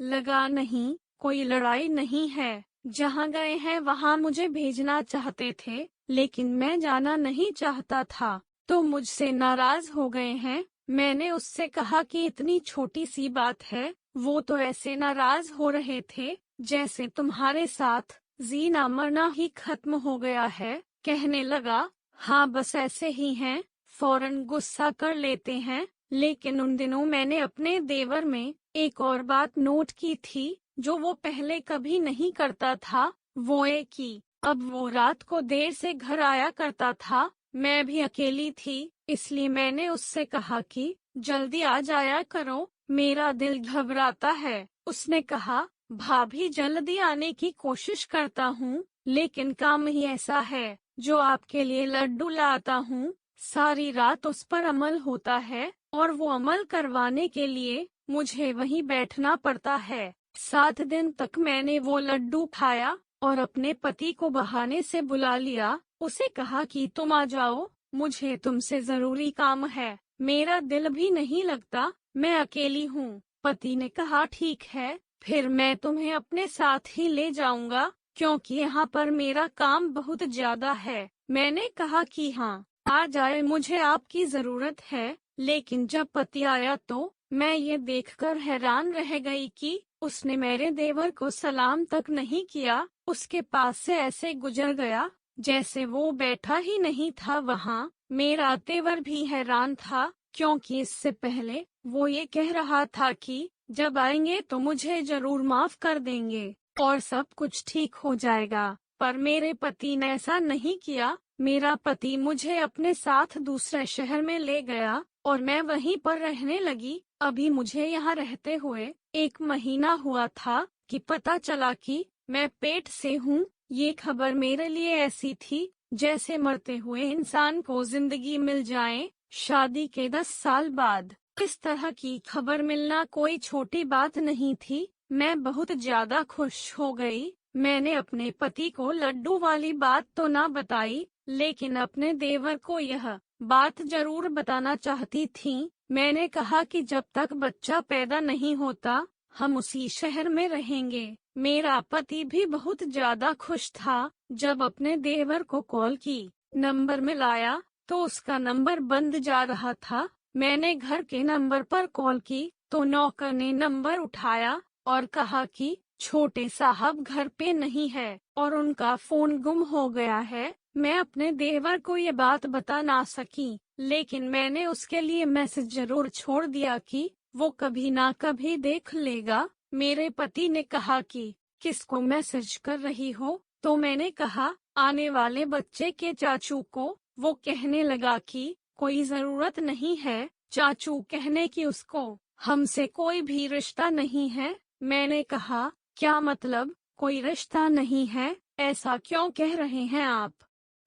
लगा नहीं, कोई लड़ाई नहीं है। जहाँ गए हैं वहाँ मुझे भेजना चाहते थे, लेकिन मैं जाना नहीं चाहता था, तो मुझसे नाराज हो गए हैं। मैंने उससे कहा कि इतनी छोटी सी बात है। वो तो ऐसे नाराज हो रहे थे जैसे तुम्हारे साथ जीना मरना ही खत्म हो गया है। कहने लगा, हाँ बस ऐसे ही हैं, फौरन गुस्सा कर लेते हैं। लेकिन उन दिनों मैंने अपने देवर में एक और बात नोट की थी जो वो पहले कभी नहीं करता था। वो ये कि अब वो रात को देर से घर आया करता था। मैं भी अकेली थी, इसलिए मैंने उससे कहा कि जल्दी आ जाया करो, मेरा दिल घबराता है। उसने कहा, भाभी जल्दी आने की कोशिश करता हूँ, लेकिन काम ही ऐसा है। जो आपके लिए लड्डू लाता हूँ, सारी रात उस पर अमल होता है और वो अमल करवाने के लिए मुझे वहीं बैठना पड़ता है। 7 दिन तक मैंने वो लड्डू खाया और अपने पति को बहाने से बुला लिया। उसे कहा कि तुम आ जाओ, मुझे तुमसे जरूरी काम है। मेरा दिल भी नहीं लगता, मैं अकेली हूँ। पति ने कहा, ठीक है, फिर मैं तुम्हें अपने साथ ही ले जाऊंगा, क्योंकि यहाँ पर मेरा काम बहुत ज्यादा है। मैंने कहा कि हाँ, आ जाए, मुझे आपकी जरूरत है। लेकिन जब पति आया तो मैं ये देखकर हैरान रह गई कि उसने मेरे देवर को सलाम तक नहीं किया। उसके पास से ऐसे गुजर गया जैसे वो बैठा ही नहीं था वहाँ। मेरा देवर भी हैरान था, क्योंकि इससे पहले वो ये कह रहा था कि जब आएंगे तो मुझे जरूर माफ कर देंगे और सब कुछ ठीक हो जाएगा। पर मेरे पति ने ऐसा नहीं किया। मेरा पति मुझे अपने साथ दूसरे शहर में ले गया और मैं वहीं पर रहने लगी। अभी मुझे यहाँ रहते हुए 1 महीना हुआ था कि पता चला कि मैं पेट से हूँ। ये खबर मेरे लिए ऐसी थी जैसे मरते हुए इंसान को जिंदगी मिल जाए। शादी के 10 साल बाद इस तरह की खबर मिलना कोई छोटी बात नहीं थी। मैं बहुत ज्यादा खुश हो गई। मैंने अपने पति को लड्डू वाली बात तो ना बताई, लेकिन अपने देवर को यह बात जरूर बताना चाहती थी। मैंने कहा कि जब तक बच्चा पैदा नहीं होता हम उसी शहर में रहेंगे। मेरा पति भी बहुत ज्यादा खुश था। जब अपने देवर को कॉल की, नंबर मिलाया तो उसका नंबर बंद जा रहा था। मैंने घर के नंबर पर कॉल की तो नौकर ने नंबर उठाया और कहा कि छोटे साहब घर पे नहीं है और उनका फोन गुम हो गया है। मैं अपने देवर को ये बात बता ना सकी, लेकिन मैंने उसके लिए मैसेज जरूर छोड़ दिया कि वो कभी ना कभी देख लेगा। मेरे पति ने कहा कि किसको मैसेज कर रही हो? तो मैंने कहा, आने वाले बच्चे के चाचू को। वो कहने लगा कि कोई जरूरत नहीं है चाचू कहने की, उसको हमसे कोई भी रिश्ता नहीं है। मैंने कहा, क्या मतलब कोई रिश्ता नहीं है? ऐसा क्यों कह रहे हैं आप?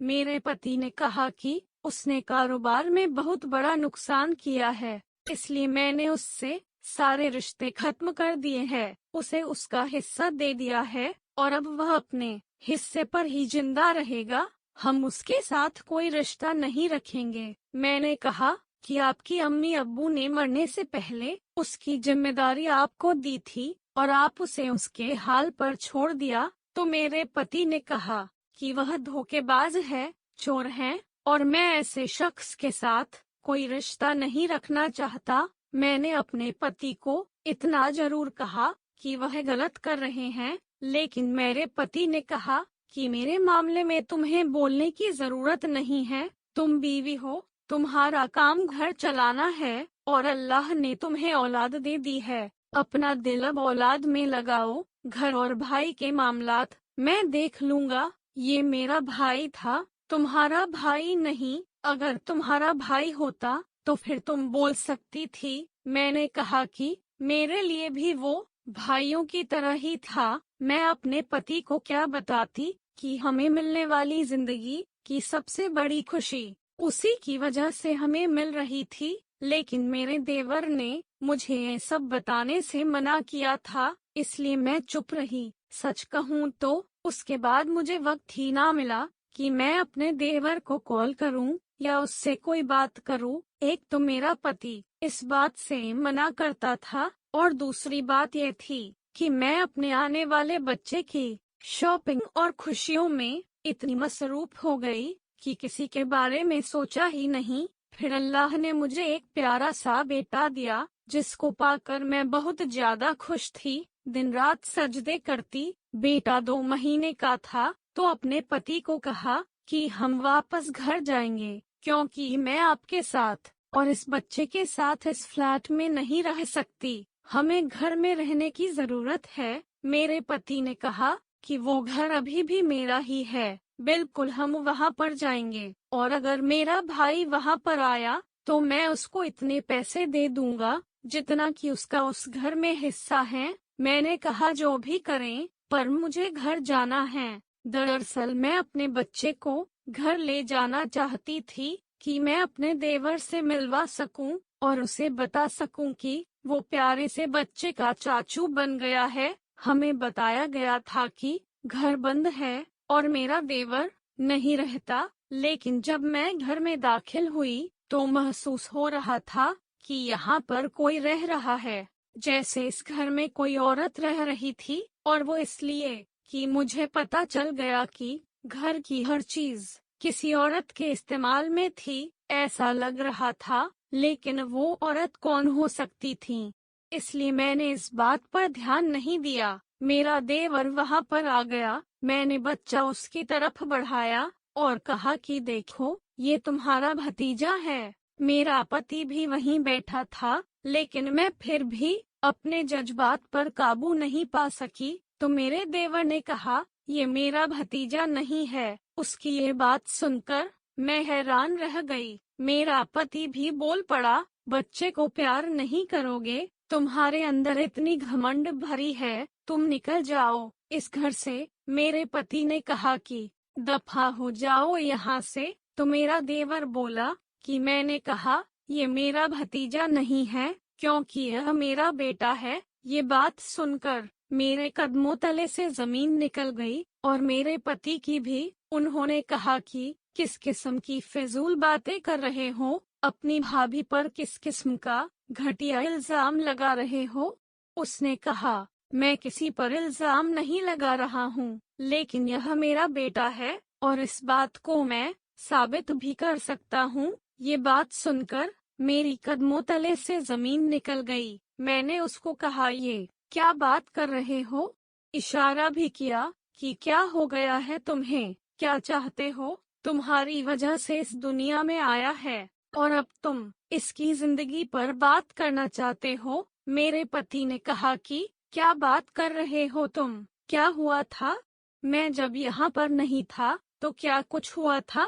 मेरे पति ने कहा कि उसने कारोबार में बहुत बड़ा नुकसान किया है, इसलिए मैंने उससे सारे रिश्ते खत्म कर दिए हैं। उसे उसका हिस्सा दे दिया है और अब वह अपने हिस्से पर ही जिंदा रहेगा। हम उसके साथ कोई रिश्ता नहीं रखेंगे। मैंने कहा कि आपकी अम्मी अब्बू ने मरने से पहले उसकी जिम्मेदारी आपको दी थी और आप उसे उसके हाल पर छोड़ दिया। तो मेरे पति ने कहा कि वह धोखेबाज है, चोर है और मैं ऐसे शख्स के साथ कोई रिश्ता नहीं रखना चाहता। मैंने अपने पति को इतना जरूर कहा कि वह गलत कर रहे हैं, लेकिन मेरे पति ने कहा कि मेरे मामले में तुम्हें बोलने की जरूरत नहीं है। तुम बीवी हो, तुम्हारा काम घर चलाना है और अल्लाह ने तुम्हें औलाद दे दी है। अपना दिल अब औलाद में लगाओ। घर और भाई के मामलात मैं देख लूंगा। ये मेरा भाई था, तुम्हारा भाई नहीं। अगर तुम्हारा भाई होता तो फिर तुम बोल सकती थी। मैंने कहा कि मेरे लिए भी वो भाइयों की तरह ही था। मैं अपने पति को क्या बताती कि हमें मिलने वाली जिंदगी की सबसे बड़ी खुशी उसी की वजह से हमें मिल रही थी। लेकिन मेरे देवर ने मुझे ये सब बताने से मना किया था, इसलिए मैं चुप रही। सच कहूँ तो उसके बाद मुझे वक्त ही ना मिला कि मैं अपने देवर को कॉल करूं या उससे कोई बात करूं। एक तो मेरा पति इस बात से मना करता था और दूसरी बात ये थी कि मैं अपने आने वाले बच्चे की शॉपिंग और खुशियों में इतनी मसरूफ हो गई कि किसी के बारे में सोचा ही नहीं। फिर अल्लाह ने मुझे एक प्यारा सा बेटा दिया, जिसको पाकर मैं बहुत ज्यादा खुश थी। दिन रात सजदे करती। बेटा 2 महीने का था तो अपने पति को कहा कि हम वापस घर जाएंगे, क्योंकि मैं आपके साथ और इस बच्चे के साथ इस फ्लैट में नहीं रह सकती। हमें घर में रहने की जरूरत है। मेरे पति ने कहा कि वो घर अभी भी मेरा ही है, बिल्कुल हम वहाँ पर जाएंगे, और अगर मेरा भाई वहाँ पर आया तो मैं उसको इतने पैसे दे दूंगा जितना कि उसका उस घर में हिस्सा है। मैंने कहा जो भी करें, पर मुझे घर जाना है। दरअसल मैं अपने बच्चे को घर ले जाना चाहती थी कि मैं अपने देवर से मिलवा सकूं और उसे बता सकूं कि वो प्यारे से बच्चे का चाचू बन गया है। हमें बताया गया था कि घर बंद है और मेरा देवर नहीं रहता, लेकिन जब मैं घर में दाखिल हुई तो महसूस हो रहा था कि यहाँ पर कोई रह रहा है, जैसे इस घर में कोई औरत रह रही थी। और वो इसलिए कि मुझे पता चल गया कि घर की हर चीज किसी औरत के इस्तेमाल में थी। ऐसा लग रहा था, लेकिन वो औरत कौन हो सकती थी, इसलिए मैंने इस बात पर ध्यान नहीं दिया। मेरा देवर वहाँ पर आ गया। मैंने बच्चा उसकी तरफ बढ़ाया और कहा कि देखो, ये तुम्हारा भतीजा है। मेरा पति भी वहीं बैठा था, लेकिन मैं फिर भी अपने जज्बात पर काबू नहीं पा सकी। तो मेरे देवर ने कहा, ये मेरा भतीजा नहीं है। उसकी ये बात सुनकर मैं हैरान रह गई। मेरा पति भी बोल पड़ा, बच्चे को प्यार नहीं करोगे? तुम्हारे अंदर इतनी घमंड भरी है, तुम निकल जाओ इस घर से। मेरे पति ने कहा कि दफा हो जाओ यहाँ से। तो मेरा देवर बोला कि मैंने कहा ये मेरा भतीजा नहीं है, क्योंकि यह मेरा बेटा है। ये बात सुनकर मेरे कदमों तले से जमीन निकल गई और मेरे पति की भी। उन्होंने कहा कि किस किस्म की फिजूल बातें कर रहे हो, अपनी भाभी पर किस किस्म का घटिया इल्जाम लगा रहे हो। उसने कहा, मैं किसी पर इल्जाम नहीं लगा रहा हूँ, लेकिन यह मेरा बेटा है और इस बात को मैं साबित भी कर सकता हूँ। ये बात सुनकर मेरी कदमों तले से जमीन निकल गई। मैंने उसको कहा, ये क्या बात कर रहे हो? इशारा भी किया कि क्या हो गया है तुम्हें, क्या चाहते हो? तुम्हारी वजह से इस दुनिया में आया है और अब तुम इसकी जिंदगी पर बात करना चाहते हो। मेरे पति ने कहा कि क्या बात कर रहे हो तुम? क्या हुआ था? मैं जब यहाँ पर नहीं था तो क्या कुछ हुआ था?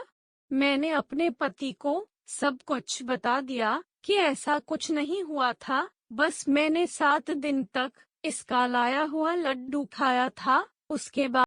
मैंने अपने पति को सब कुछ बता दिया कि ऐसा कुछ नहीं हुआ था, बस मैंने 7 दिन तक इसका लाया हुआ लड्डू खाया था। उसके बाद